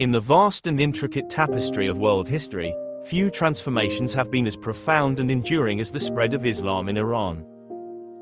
In the vast and intricate tapestry of world history, few transformations have been as profound and enduring as the spread of Islam in Iran.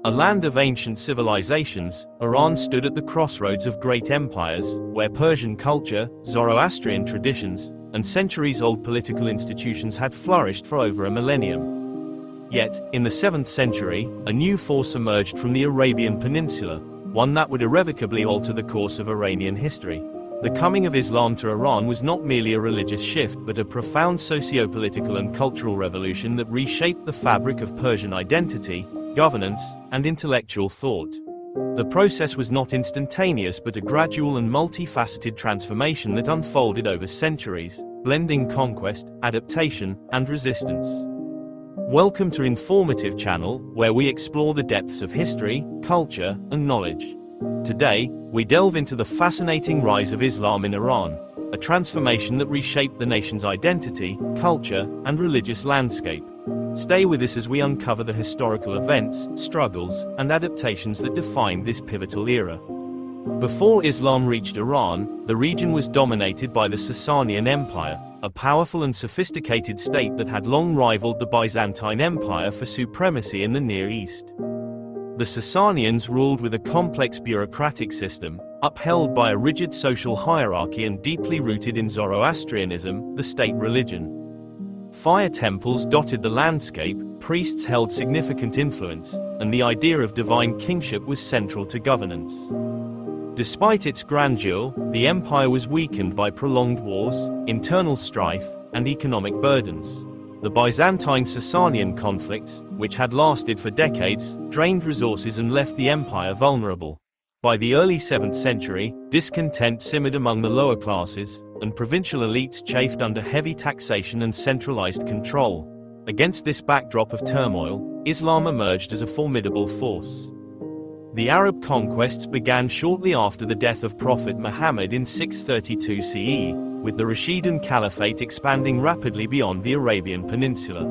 A land of ancient civilizations, Iran stood at the crossroads of great empires, where Persian culture, Zoroastrian traditions, and centuries-old political institutions had flourished for over a millennium. Yet, in the 7th century, a new force emerged from the Arabian Peninsula, one that would irrevocably alter the course of Iranian history. The coming of Islam to Iran was not merely a religious shift but a profound socio-political and cultural revolution that reshaped the fabric of Persian identity, governance, and intellectual thought. The process was not instantaneous but a gradual and multifaceted transformation that unfolded over centuries, blending conquest, adaptation, and resistance. Welcome to Informative Channel, where we explore the depths of history, culture, and knowledge. Today, we delve into the fascinating rise of Islam in Iran, a transformation that reshaped the nation's identity, culture, and religious landscape. Stay with us as we uncover the historical events, struggles, and adaptations that defined this pivotal era. Before Islam reached Iran, the region was dominated by the Sasanian Empire, a powerful and sophisticated state that had long rivaled the Byzantine Empire for supremacy in the Near East. The Sasanians ruled with a complex bureaucratic system, upheld by a rigid social hierarchy and deeply rooted in Zoroastrianism, the state religion. Fire temples dotted the landscape, priests held significant influence, and the idea of divine kingship was central to governance. Despite its grandeur, the empire was weakened by prolonged wars, internal strife, and economic burdens. The Byzantine-Sasanian conflicts, which had lasted for decades, drained resources and left the empire vulnerable. By the early 7th century, discontent simmered among the lower classes, and provincial elites chafed under heavy taxation and centralized control. Against this backdrop of turmoil, Islam emerged as a formidable force. The Arab conquests began shortly after the death of Prophet Muhammad in 632 CE, with the Rashidun Caliphate expanding rapidly beyond the Arabian Peninsula.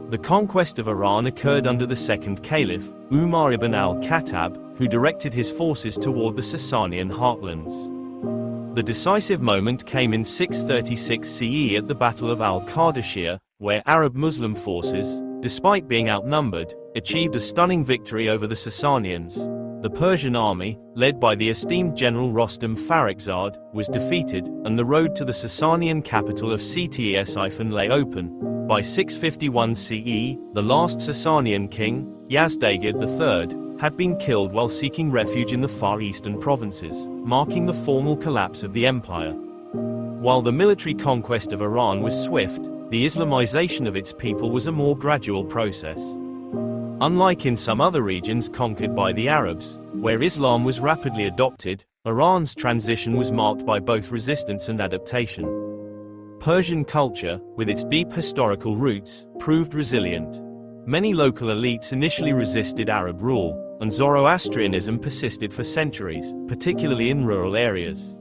The conquest of Iran occurred under the second caliph, Umar ibn al-Khattab, who directed his forces toward the Sasanian heartlands. The decisive moment came in 636 CE at the Battle of al-Qadisiyah, where Arab Muslim forces, despite being outnumbered, achieved a stunning victory over the Sasanians. The Persian army, led by the esteemed general Rostam Farrukhzad, was defeated, and the road to the Sasanian capital of Ctesiphon lay open. By 651 CE, the last Sasanian king, Yazdegerd III, had been killed while seeking refuge in the far eastern provinces, marking the formal collapse of the empire. While the military conquest of Iran was swift, the Islamization of its people was a more gradual process. Unlike in some other regions conquered by the Arabs, where Islam was rapidly adopted, Iran's transition was marked by both resistance and adaptation. Persian culture, with its deep historical roots, proved resilient. Many local elites initially resisted Arab rule, and Zoroastrianism persisted for centuries, particularly in rural areas.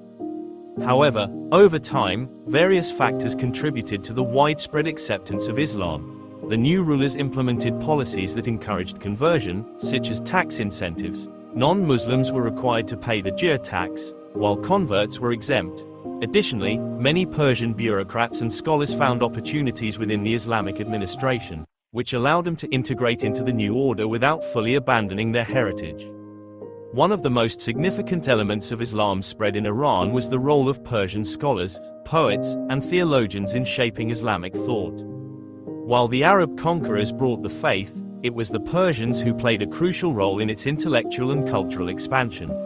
However, over time, various factors contributed to the widespread acceptance of Islam. The new rulers implemented policies that encouraged conversion, such as tax incentives. Non-Muslims were required to pay the jizya tax, while converts were exempt. Additionally, many Persian bureaucrats and scholars found opportunities within the Islamic administration, which allowed them to integrate into the new order without fully abandoning their heritage. One of the most significant elements of Islam's spread in Iran was the role of Persian scholars, poets, and theologians in shaping Islamic thought. While the Arab conquerors brought the faith, it was the Persians who played a crucial role in its intellectual and cultural expansion.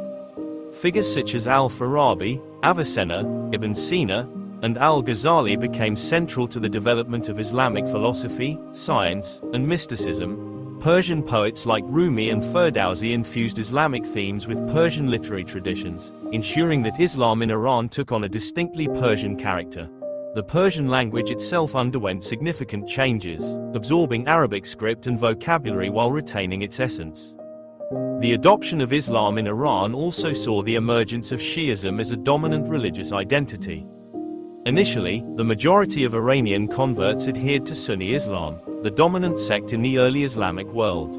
Figures such as al-Farabi, Avicenna, Ibn Sina, and al-Ghazali became central to the development of Islamic philosophy, science, and mysticism. Persian poets like Rumi and Ferdowsi infused Islamic themes with Persian literary traditions, ensuring that Islam in Iran took on a distinctly Persian character. The Persian language itself underwent significant changes, absorbing Arabic script and vocabulary while retaining its essence. The adoption of Islam in Iran also saw the emergence of Shiism as a dominant religious identity. Initially, the majority of Iranian converts adhered to Sunni Islam, the dominant sect in the early Islamic world.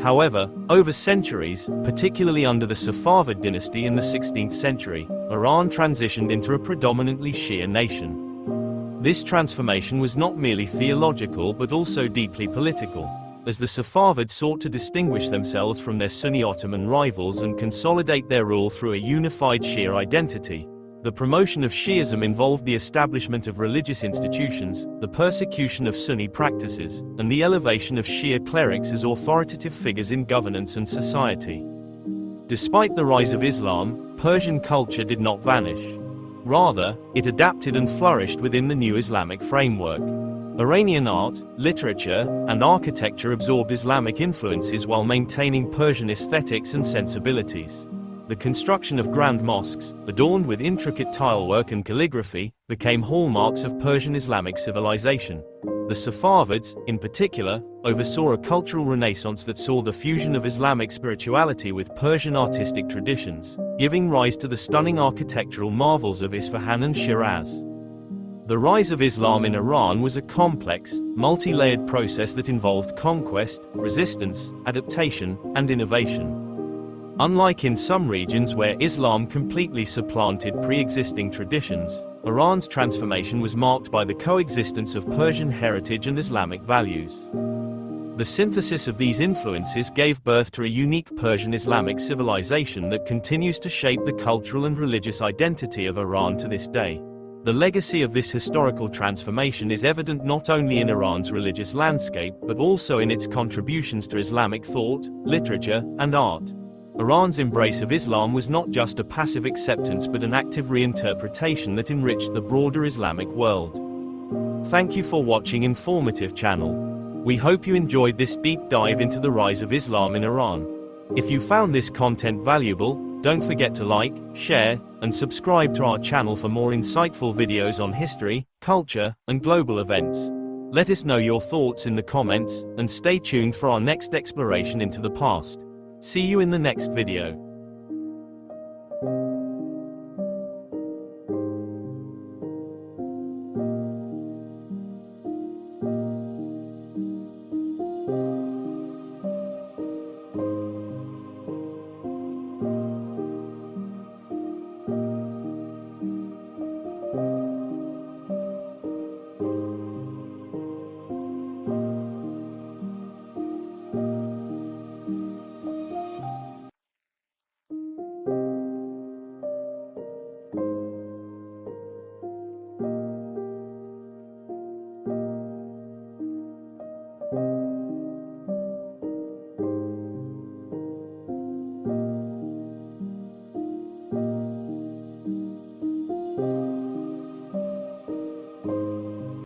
However, over centuries, particularly under the Safavid dynasty in the 16th century, Iran transitioned into a predominantly Shia nation. This transformation was not merely theological but also deeply political, as the Safavids sought to distinguish themselves from their Sunni Ottoman rivals and consolidate their rule through a unified Shia identity. The promotion of Shi'ism involved the establishment of religious institutions, the persecution of Sunni practices, and the elevation of Shia clerics as authoritative figures in governance and society. Despite the rise of Islam, Persian culture did not vanish. Rather, it adapted and flourished within the new Islamic framework. Iranian art, literature, and architecture absorbed Islamic influences while maintaining Persian aesthetics and sensibilities. The construction of grand mosques, adorned with intricate tilework and calligraphy, became hallmarks of Persian Islamic civilization. The Safavids, in particular, oversaw a cultural renaissance that saw the fusion of Islamic spirituality with Persian artistic traditions, giving rise to the stunning architectural marvels of Isfahan and Shiraz. The rise of Islam in Iran was a complex, multi-layered process that involved conquest, resistance, adaptation, and innovation. Unlike in some regions where Islam completely supplanted pre-existing traditions, Iran's transformation was marked by the coexistence of Persian heritage and Islamic values. The synthesis of these influences gave birth to a unique Persian Islamic civilization that continues to shape the cultural and religious identity of Iran to this day. The legacy of this historical transformation is evident not only in Iran's religious landscape but also in its contributions to Islamic thought, literature, and art. Iran's embrace of Islam was not just a passive acceptance but an active reinterpretation that enriched the broader Islamic world. Thank you for watching Informative Channel. We hope you enjoyed this deep dive into the rise of Islam in Iran. If you found this content valuable, don't forget to like, share, and subscribe to our channel for more insightful videos on history, culture, and global events. Let us know your thoughts in the comments, and stay tuned for our next exploration into the past. See you in the next video.